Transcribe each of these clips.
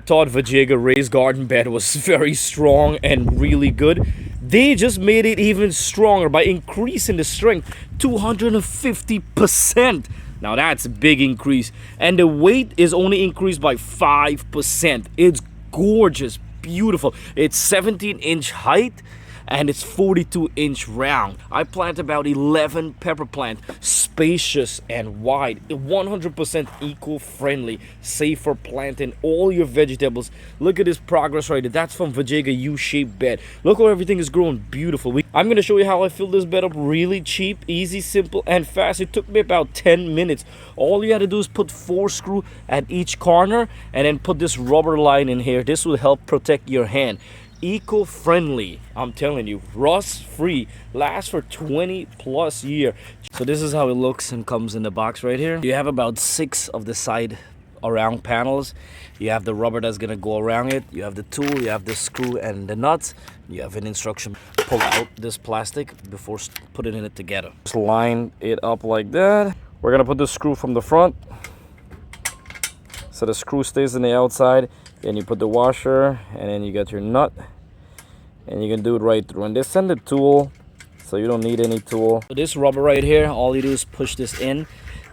thought Vegega raised garden bed was very strong and really good, they just made it even stronger by increasing the strength 250%. Now that's a big increase, and the weight is only increased by 5%. It's gorgeous, beautiful. It's 17-inch height and it's 42-inch round. I plant about 11 pepper plants, spacious and wide, 100% eco-friendly, safe for planting all your vegetables. Look at this progress right there. That's from Vegega U-shaped bed. Look how everything is growing beautiful. I'm gonna show you how I filled this bed up really cheap, easy, simple, and fast. It took me about 10 minutes. All you had to do is put 4 screws at each corner and then put this rubber line in here. This will help protect your hand. Eco-friendly, I'm telling you, rust-free, lasts for 20+ years. So this is how it looks and comes in the box right here. You have about 6 of the side around panels. You have the rubber that's gonna go around it. You have the tool, you have the screw and the nuts. You have an instruction. Pull out this plastic before putting it together. Just line it up like that. We're gonna put the screw from the front, so the screw stays on the outside. Then you put the washer, and then you got your nut, and you can do it right through. And they send the tool, so you don't need any tool. So this rubber right here, all you do is push this in.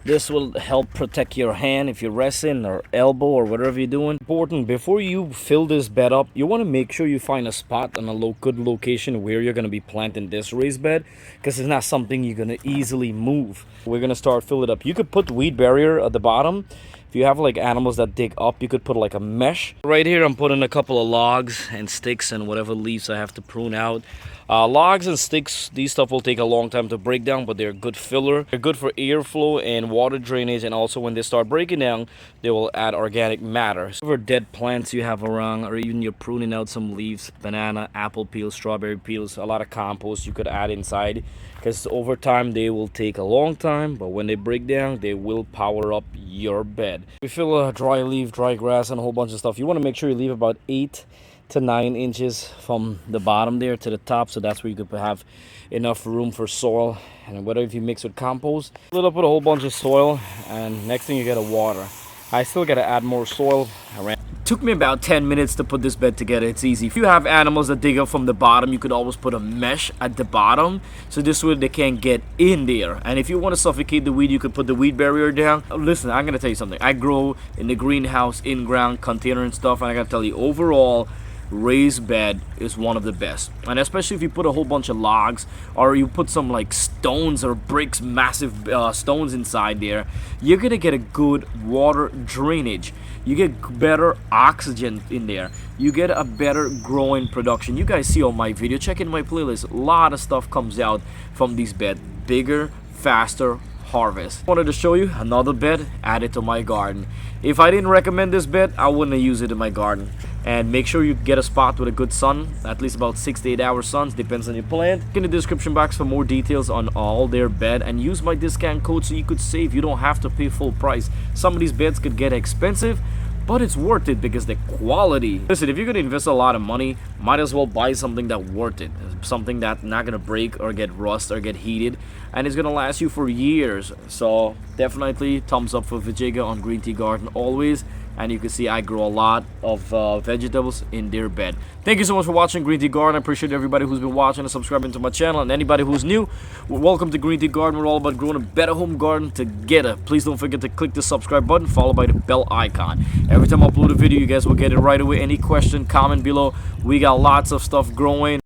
This will help protect your hand if you're resting or elbow or whatever you're doing. Important, before you fill this bed up, you want to make sure you find a spot on a good location where you're going to be planting this raised bed, because it's not something you're going to easily move. We're going to start filling it up. You could put weed barrier at the bottom. If you have like animals that dig up, you could put like a mesh. Right here I'm putting a couple of logs and sticks and whatever leaves I have to prune out. Logs and sticks, these stuff will take a long time to break down, but they're a good filler. They're good for airflow and water drainage, and also when they start breaking down, they will add organic matter. So whatever dead plants you have around, or even you're pruning out some leaves, banana, apple peels, strawberry peels, a lot of compost you could add inside, because over time they will take a long time, but when they break down, they will power up your bed. We fill a dry leaf, dry grass, and a whole bunch of stuff. You want to make sure you leave about 8 to 9 inches from the bottom there to the top, so that's where you could have enough room for soil. And whether if you mix with compost, fill up with a whole bunch of soil, and next thing you gotta water. I still gotta add more soil around. Took me about 10 minutes to put this bed together. It's easy. If you have animals that dig up from the bottom, you could always put a mesh at the bottom, so this way they can't get in there. And if you want to suffocate the weed, you could put the weed barrier down. Listen, I'm gonna tell you something. I grow in the greenhouse, in-ground container and stuff, and I gotta tell you, overall, raised bed is one of the best. And especially if you put a whole bunch of logs, or you put some like stones or bricks, massive stones inside there, you're gonna get a good water drainage. You get better oxygen in there. You get a better growing production. You guys see on my video, check in my playlist, a lot of stuff comes out from these beds. Bigger, faster harvest. Wanted to show you another bed added to my garden. If I didn't recommend this bed, I wouldn't use it in my garden. And make sure you get a spot with a good sun, at least about 6 to 8 hours sun, depends on your plant. In the description box for more details on all their bed, and use my discount code so you could save. You don't have to pay full price. Some of these beds could get expensive, but it's worth it because the quality. Listen, if you're gonna invest a lot of money, might as well buy something that's worth it, something that's not gonna break or get rust or get heated, and it's gonna last you for years. So definitely thumbs up for Vegega on Green Tea Garden always. And you can see I grow a lot of vegetables in their bed. Thank you so much for watching Green Tea Garden. I appreciate everybody who's been watching and subscribing to my channel. And anybody who's new, welcome to Green Tea Garden. We're all about growing a better home garden together. Please don't forget to click the subscribe button, followed by the bell icon. Every time I upload a video, you guys will get it right away. Any question, comment below. We got lots of stuff growing.